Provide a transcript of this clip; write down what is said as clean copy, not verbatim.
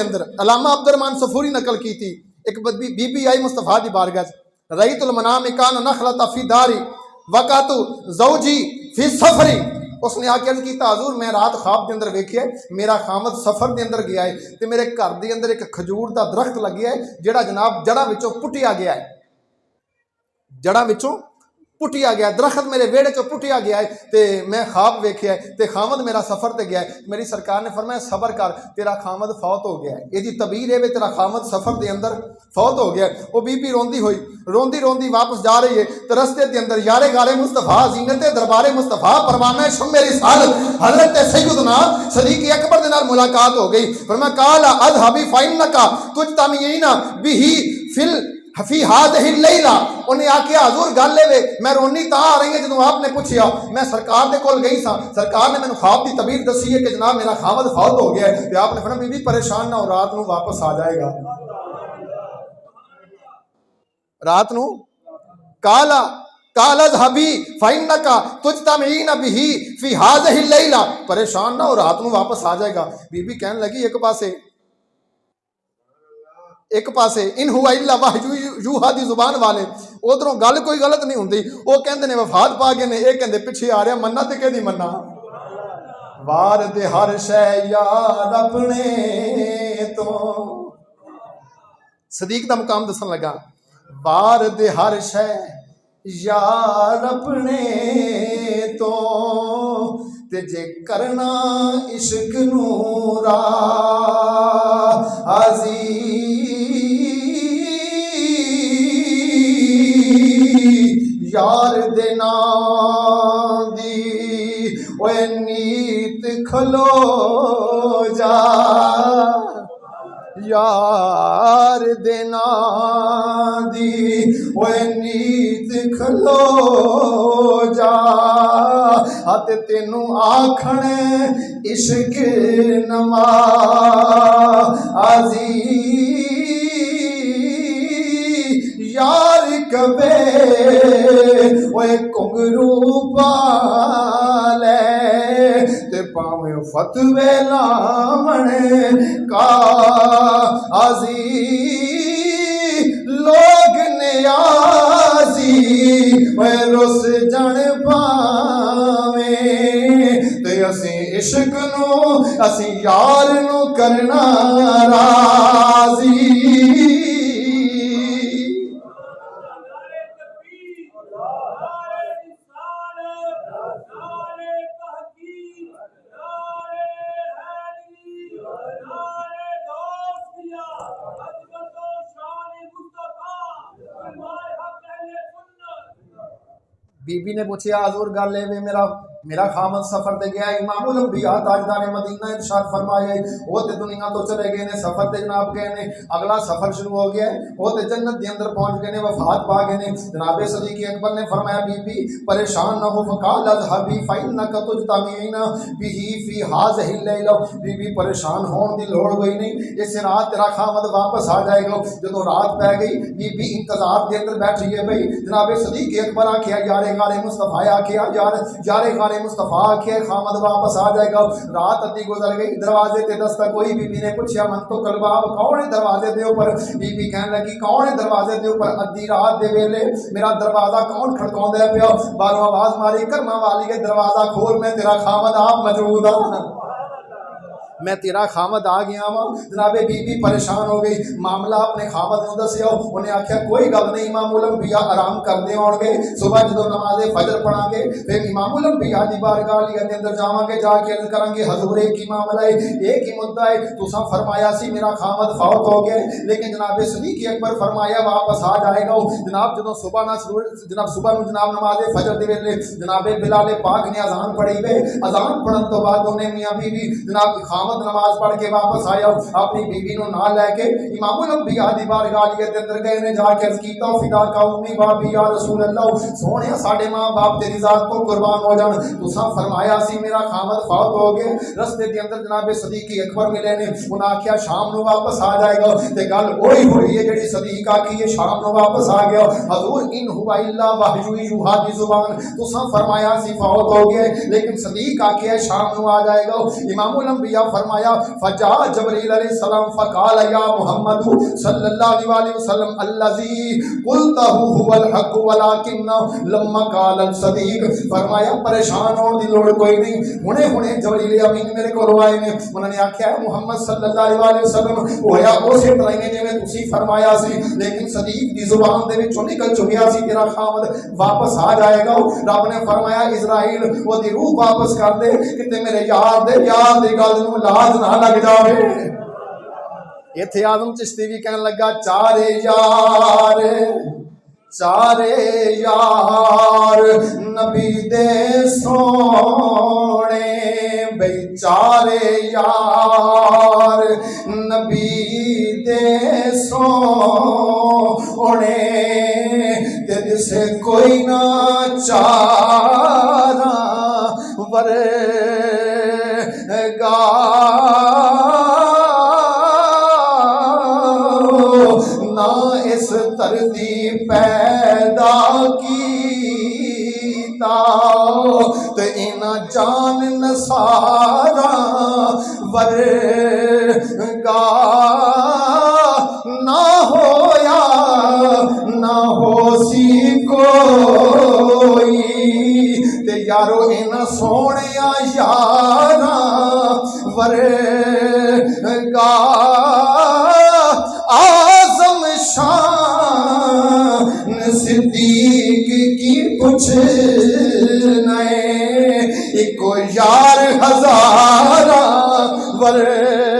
اندر علامہ عبد الرحمن صفوری نقل کی تھی، ایک بی بی آئی مصطفیٰ دی بارگاہ رأیت المنام کان نخلۃ فی داری وقات زوجی فی سفری، اس نے آ کے عرض کیتا حضور میں رات خواب دے اندر ویکھیا میرا خامد سفر دے اندر گیا ہے تے میرے گھر دے اندر ایک کھجور دا درخت لگیا ہے جڑا جناب جڑاں وچوں پٹیا گیا ہے، جڑاں وچوں پٹیا گیا، درخت میرے ویڑے چوں پٹیا گیا ہے تے میں خواب ویکھیا ہے تے خامد میرا سفر تے گیا ہے۔ میری سرکار نے فرمایا صبر کر تیرا خامد فوت ہو گیا ہے، یہ جی تعبیر ہے تیرا خامد سفر دے اندر فوت ہو گیا ہے۔ وہ بی بی روندی ہوئی روندی روندی واپس جا رہی ہے تو رستے دے اندر یار غار مصطفیٰ زینت دربار مصطفیٰ پروانہ شم رسالت حضرت سیدنا صدیق اکبر دے نال ملاقات ہو گئی۔ فرمایا قال اذهبی فانک تجتمعین به فی ہذہ اللیلہ، انہیں آکھیا حضور گل لے میں رونی تا آ رہی ہے جدوں آپ نے پوچھیا میں سرکار دے کول گئی سا، سرکار نے مینوں خواب دی تعبیر دسی ہے کہ جناب میرا خاوند فوت ہو گیا ہے تے آپ نے فرمایا بی بی پریشان نہ ہو رات نو واپس آ جائے گا، رات نو کالا قال اذهبی فانک تجتمعین به فی ہذہ اللیلہ، پریشان نہ ہو رات نو واپس آ جائے گا۔ بی بی کہنے لگی ایک پاسے ان ہوا الا وحی یوحا دی زبان والے ادھروں گل کوئی غلط نہیں ہوندی، وہ کہندے نے وفات پا گئے نے، یہ کہندے پیچھے آ رہا مننا تے کہ نہیں مننا، وار دے ہر شے یار اپنے تو، صدیق دا مقام دسن لگا وار دے ہر شے یار اپنے تو تے جے کرنا عشق نورا یار دے نام دی اوے نیت کھلو جا، یار دے نام دی اوے نیت کھلو جا، ہاتھ تینوں آکھن عشق نما یار کبے اوے کنگرو پالے تے پاویں فتوے لامن کا لوگ نیازی اوے رس جن پاویں تے اسیں عشق نو اسیں یار نو کرنا راضی۔ بی بی نے پوچھا حضور گل لے میرا خامد سفر تے گیا، امام الانبیاء تاجدار مدینہ ارشاد فرمایا وہ تے دنیا تو چلے گئے نے، سفر تے جناب گئے نے، اگلا سفر شروع ہو گیا ہے، وہ تے جنت دے اندر پہنچ گئے نے، وفات پا گئے نے۔ جناب صدیق اکبر نے فرمایا بی بی پریشان نہ ہو، فقال اذهبی فانک تجتمعین به فی هذہ اللیلہ، بی بی پریشان ہون دی لوڑ کوئی نہیں، اس رات تیرا خامد واپس آ جائے گا۔ جدوں رات پہ گئی بی بی انتظار دے اندر بیٹھی ہے بھئی، جناب صدیق اکبر آکھیا یار غار مصطفیٰ آکھیا یار غار مصطفیٰ آکھیا خامد واپس آ جائے گا۔ رات ادھی گزر گئی، دروازے تے دستک ہوئی، بی بی نے پوچھا من تو کلباب کون ہے دروازے دے اوپر؟ بی بی کہنے لگی کون ہے دروازے دے اوپر؟ ادھی رات دے ویلے میرا دروازہ کون کھڑکاوندا پیا؟ باہروں آواز ماری کرما والی کے دروازہ کھول میں تیرا خامد آپ موجود ہاں، میں تیرا خامد آ گیا ہوں۔ جناب بی بی پریشان ہو گئی، معاملہ اپنے خامد نو دسیا، انہیں آخیا کوئی گل نہیں، امام الانبیاء آرام کرنے آن گے، صبح جدو نماز فجر پڑھا گے پھر امام الانبیاء دی بارگاہ علیہ کے اندر جاواں گے، جا کے عرض کریں گے حضور ایک ہی معاملہ ہے، ایک ہی مدعا ہے، تساں فرمایا سی میرا خامد فوت ہو گیا، لیکن جناب صدیق اکبر فرمایا واپس آ جائے گا۔ جناب جدو صبح جناب نماز فجر دے ویلے جناب بلال پاک نے اذان پڑھی وے، اذان پڑھن تو بعد انہیں میاں بیوی جناب نماز پڑھ کے واپس آیا، اپنی بیوی نو نہ لے کے امام الانبیاء دی بارگاہ علیہ کے اندر گئے نے، جا کے عرض کیتا فدا کا امی بابی یا رسول اللہ، سونے ساڈے ماں باپ تیری ذات تو قربان ہو جان، تساں فرمایا سی میرا خامد فوت ہو گئے۔ رستے دے اندر جناب صدیق اکبر ملے نے، انہاں آکھیا شام نو واپس آ جائے گا، تے گل وہی ہوئی ہے جڑی صدیق آکھی ہے شام نو واپس آ گیا۔ حضور ان ہوا الا وحی یوحا دی زبان، تساں فرمایا سی فوت ہو گئے، لیکن صدیق آکھیا شام نو آ جائے گا۔ امام الانبیاء فرمایا فجا جبریل علیہ السلام فقال یا محمد صلی اللہ علیہ وسلم الذی قلتہ هو الحق ولکن لما قال الصدیق، فرمایا پریشان ہونے دی لوڑ کوئی نہیں، ہنے جبریل امین میرے کو آئے نے، انہوں نے آکھیا ہے محمد صلی اللہ علیہ وسلم ہویا اسی طرح نے جویں تسی فرمایا سی، لیکن صدیق دی زبان دے وچوں نکل چکیا سی تیرا خامد واپس آ جائے گا۔ رب نے فرمایا اسرائیل وہ دی روح واپس کر دے کہ میرے یار دی گل نوں لاج نہ لگ جاوے۔ ایتھے آدم چشتی بھی کہنے لگا چارے یار نبی دے سونے، بھئی چارے یار نبی دے سونے، تیرے سے کوئی نہ چارہ ورگا، نہ اس ترتیب پیدا کیتا، تو ان جان نصارا ورگا نہ ہویا نہ ہو سی کوئی، تے یارو ان سونے یارا ورگا آزم شان صدیق کی کچھ نئے، ایک یار ہزارہ ورگا